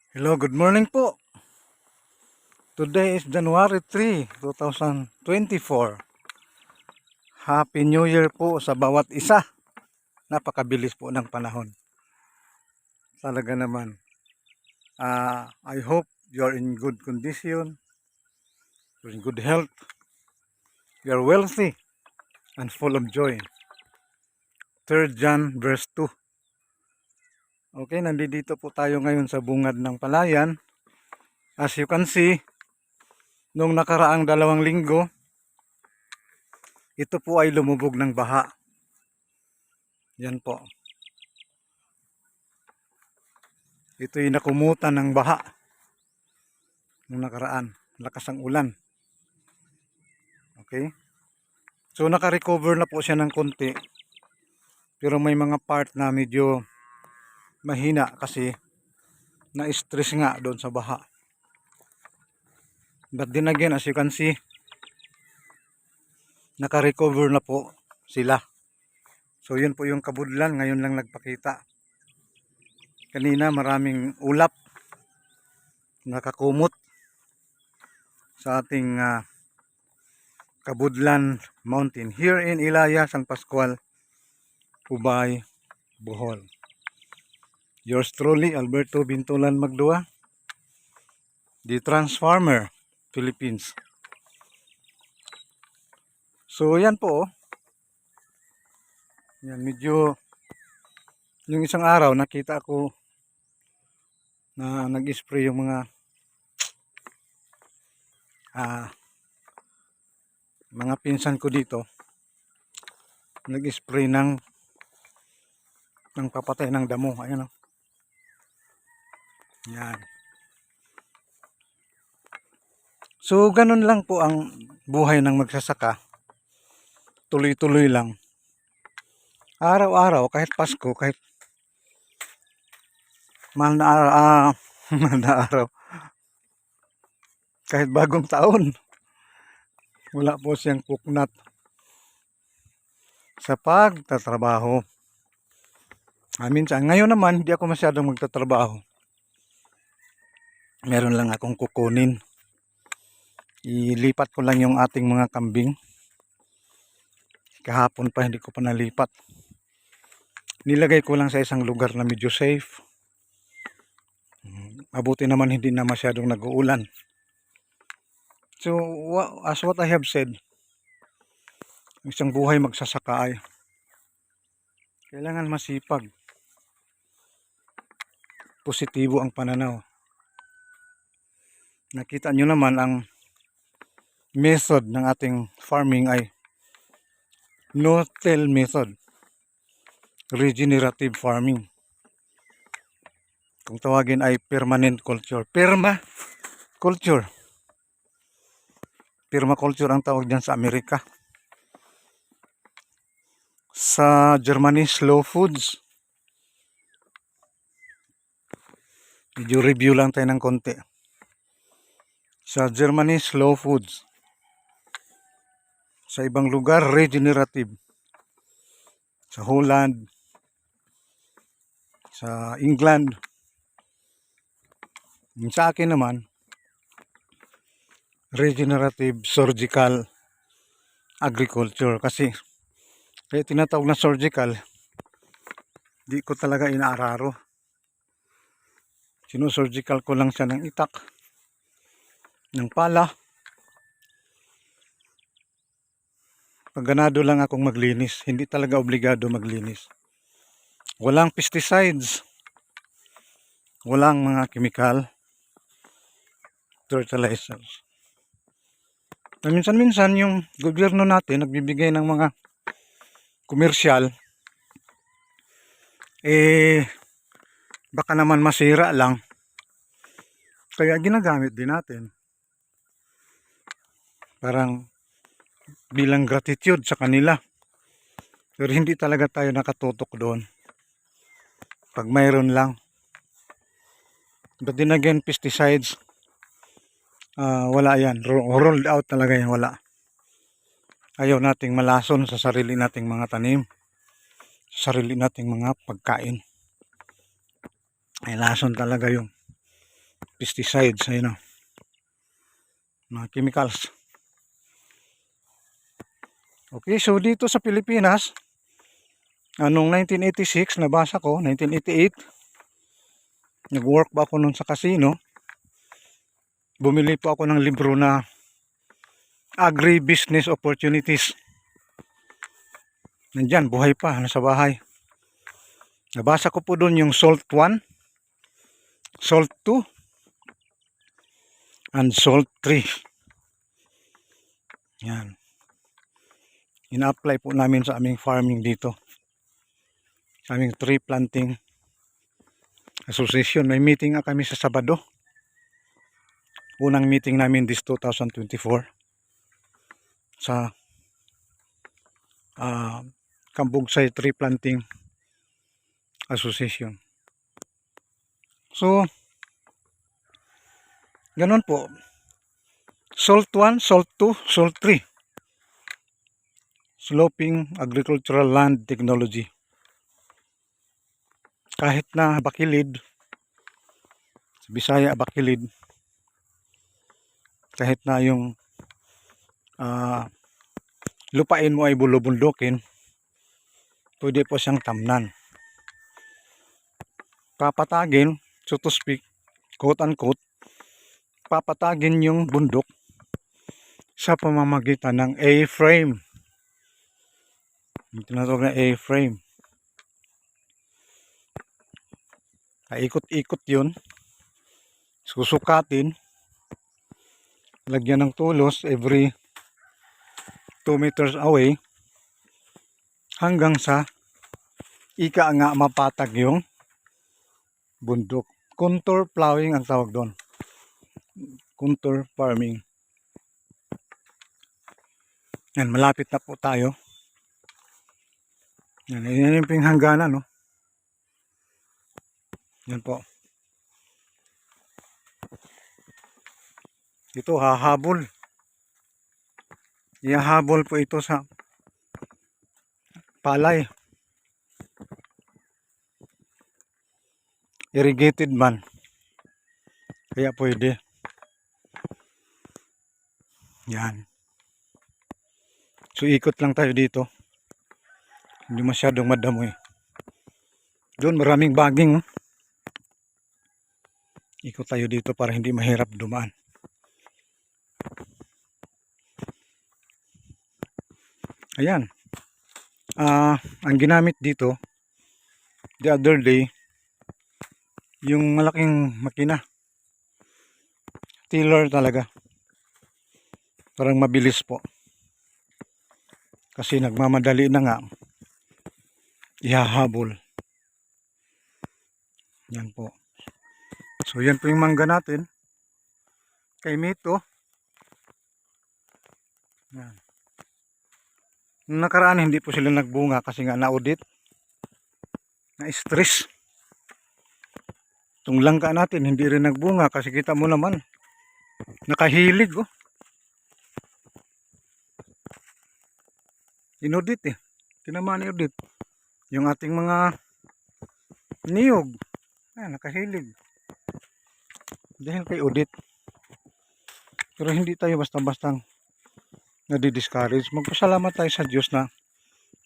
Hello, good morning po. Today is January 3, 2024. Happy New Year po sa bawat isa. Napakabilis po ng panahon. Talaga naman. I hope you're in good condition, you're in good health, you're wealthy, and full of joy. 3 John verse 2. Okay, nandito po tayo ngayon sa bungad ng palayan. As you can see, nung nakaraang 2 linggo, ito po ay lumubog ng baha. Yan po. Ito'y nakumutan ng baha nung nakaraan. Lakas ang ulan. Okay? So naka-recover na po siya ng konti. Pero may mga part na medyo mahina kasi na-stress nga doon sa baha. But then again, as you can see, naka-recover na po sila. So yun po yung kabudlan. Ngayon lang nagpakita. Kanina maraming ulap nakakumot sa ating Kabudlan Mountain here in Ilaya, San Pascual, Ubay, Bohol. Yours truly, Alberto Bintulan Magdua, the Transformer, Philippines. So yan po. Yan, medyo yung isang araw nakita ko na nag-spray yung mga pinsan ko dito. Nag-spray ng papatay ng damo. Ayan o. Yan. So ganun lang po ang buhay ng magsasaka. Tuloy-tuloy lang. Araw-araw, kahit Pasko, kahit mahal na araw, mahal na araw, kahit bagong taon, wala po siyang puknat sa pagtatrabaho. Minsan, ngayon naman, hindi ako masyadong magtatrabaho. Meron lang akong kukunin. Ilipat ko lang yung ating mga kambing. Kahapon pa, hindi ko pa nalipat. Nilagay ko lang sa isang lugar na medyo safe. Mabuti naman hindi na masyadong nag-uulan. So, as what I have said, isang buhay magsasaka ay kailangan masipag. Positibo ang pananaw. Nakita nyo naman ang method ng ating farming ay no-till method. Regenerative farming. Kung tawagin ay permanent culture. Permaculture. Permaculture ang tawag dyan sa Amerika. Sa Germany, slow foods. Video review lang tayo ng konti. Sa Germany, slow foods. Sa ibang lugar, regenerative. Sa Holland, sa England. Sa akin naman, regenerative surgical agriculture. Kasi, kaya tinatawag na surgical, di ko talaga inaararo. Sinusurgical ko lang siya ng itak, ng pala. Pagganado lang akong maglinis, hindi talaga obligado maglinis. Walang pesticides, walang mga chemical, fertilizers. Na minsan-minsan yung gobyerno natin nagbibigay ng mga komersyal, baka naman masira lang. Kaya ginagamit din natin. Parang bilang gratitude sa kanila. Pero hindi talaga tayo nakatutok doon. Pag mayroon lang. But then again, pesticides, wala yan. Rolled out talaga yan, wala. Ayaw nating malason sa sarili nating mga tanim. Sa sarili nating mga pagkain. Ay lason talaga yung pesticides, ayun na, mga chemicals. Okay, so dito sa Pilipinas, anong 1986, nabasa ko, 1988, nag-work pa ako nun sa casino. Bumili po ako ng libro na Agri-Business Opportunities. Nandyan, buhay pa, nasa bahay. Nabasa ko po doon yung SALT 1, SALT 2, and SALT 3. Yan. Ina-apply po namin sa aming farming dito. Sa aming tree planting association. May meeting nga kami sa Sabado. Unang meeting namin this 2024 sa Kambugsay Tree Planting Association. So, ganun po. SALT 1, SALT 2, SALT 3. Sloping Agricultural Land Technology. Kahit na bakilid, Bisaya bakilid, kahit na yung lupain mo ay bulubundukin, pwede po siyang tamnan. Papatagin, so to speak, quote unquote, papatagin yung bundok sa pamamagitan ng A-frame. Yung tinatawag na A-frame. Ikot-ikot yun. Susukatin. Lagyan ng tulos every 2 meters away. Hanggang sa ika nga mapatag yung bundok. Contour plowing ang tawag doon. Contour farming. Yan, malapit na po tayo. Yan yung pinghangganan, no? Yan po. Ito, hahabol. Ihahabol po ito sa palay. Irrigated man. Kaya pwede. Yan. So, ikot lang tayo dito. Hindi masyadong madamoy. Doon, maraming baging. Ikot tayo dito para hindi mahirap dumaan. Ayan. Ang ginamit dito, the other day, yung malaking makina. Tiller talaga. Parang mabilis po. Kasi nagmamadali na nga. Ihahabol. Yan po. So yan po yung mangga natin. Kay Mito. Yan. Nung nakaraan hindi po sila nagbunga kasi nga na-audit. Na-stress. Itong langka natin hindi rin nagbunga kasi kita mo naman. Nakahilig, oh. Inaudit eh. Tinamaan i-audit. Yung ating mga niyog. Nakahilig. Dahil kay audit. Pero hindi tayo basta-bastang nadi-discourage. Magpasalamat tayo sa Diyos na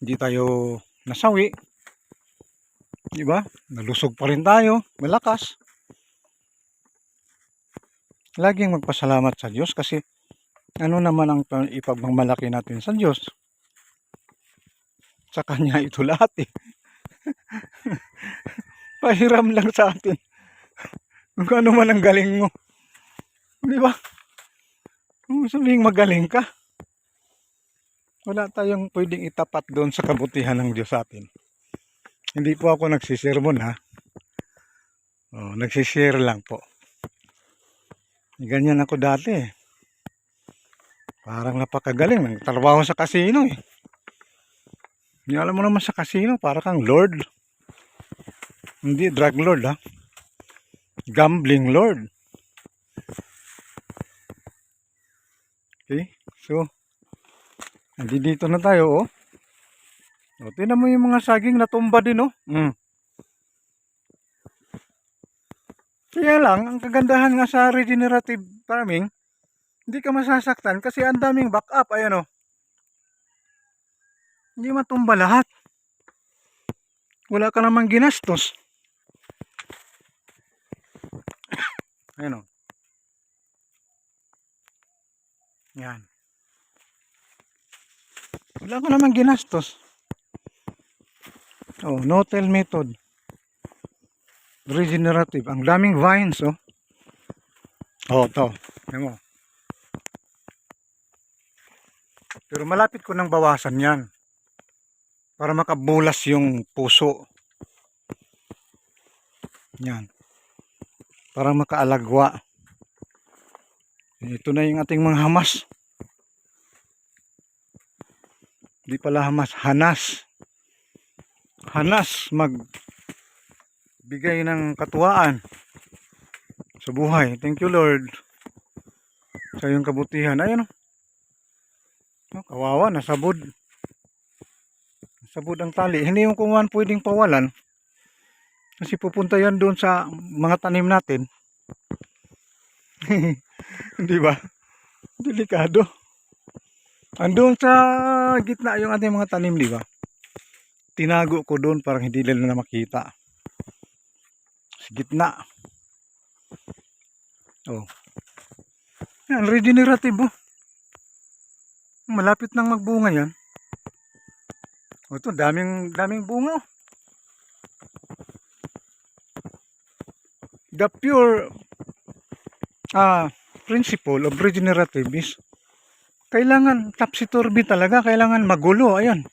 hindi tayo nasawi. Diba? Nalusog pa rin tayo. Malakas. Laging magpasalamat sa Diyos kasi ano naman ang ipagmamalaki natin sa Diyos? Sa Kanya ito lahat eh. Pahiram lang sa atin. Kung ano man ang galing mo. Diba? Kung sabihin magaling ka, wala tayong pwedeng itapat doon sa kabutihan ng Diyos sa atin. Hindi po ako nagsisermon ha. Nagsishare lang po. Ganyan ako dati eh. Parang napakagaling. Nagtrabaho sa casino eh. Alam mo naman sa casino, para kang lord. Hindi drug lord ha. Gambling lord. Okay, so dito na tayo, oh. Tingnan mo yung mga saging natumba din, oh. Kaya lang, ang kagandahan nga sa regenerative farming, hindi ka masasaktan kasi ang daming backup. Ayan o. Hindi matumba lahat. Wala ka namang ginastos. Ayan o. Yan. Wala ka namang ginastos. Oh, no-till method. Regenerative. Ang daming vines, oh. Oh, to. Ayan mo. Pero malapit ko nang bawasan yan. Para makabulas yung puso. Yan. Para makaalagwa. Ito na yung ating mga hamas. Hindi pala hamas, hanas. Hanas magbigay ng katuwaan sa buhay. Thank you Lord sa iyong kabutihan. Ayun oh, kawawa, nasabod. Nasabod ang tali. Hindi yung kung pwedeng pawalan. Kasi pupunta yan doon sa mga tanim natin. Hindi ba? Delikado. Andun sa gitna yung ating mga tanim, di ba? Tinago ko doon para hindi nila na makita. Sa gitna. Oh. Yan, regenerative oh. Malapit nang magbunga yan. Oh, ito, daming bunga. The pure principle of regenerative is kailangan topsy-turvy talaga, kailangan magulo. Ayan.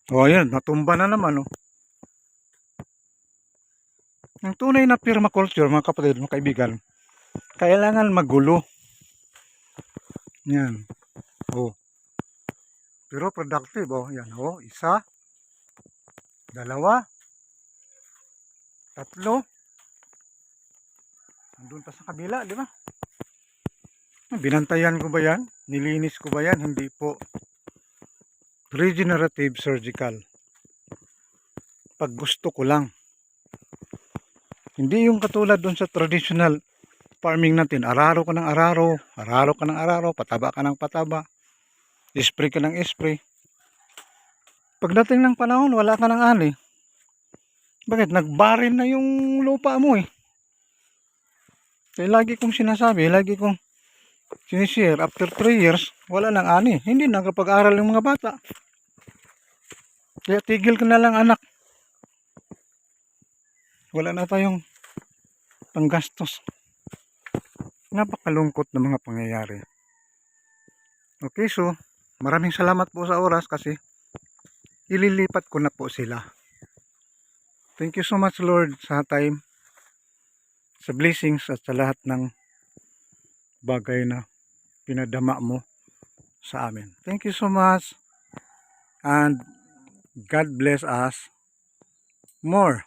Oh, ayan, natumba na naman oh. Ang tunay na permaculture, mga kapatid, mga kaibigan, kailangan magulo. Yan. Oh. Pero productive oh. Yan oh, isa, dalawa, tatlo. Andun pa sa kabila, di ba? Binantayan ko ba yan? Nilinis ko ba yan? Hindi po. Regenerative surgical. Pag gusto ko lang. Hindi yung katulad dun sa traditional farming natin. Araro ka ng araro, araro ka ng araro, pataba ka ng pataba, spray ka ng spray. Pagdating ng panahon, wala ka ng ani. Bakit? Nagbarin na yung lupa mo eh. Kaya lagi kong sinasabi, lagi kong sinishare, after 3 years, wala nang ani. Hindi na kapag-aral yung mga bata. Kaya tigil ka na lang anak. Wala na tayong panggastos. Napakalungkot na mga pangyayari. Okay, so maraming salamat po sa oras kasi ililipat ko na po sila. Thank you so much Lord sa time, sa blessings at sa lahat ng bagay na pinadama mo sa amin. Thank you so much and God bless us more.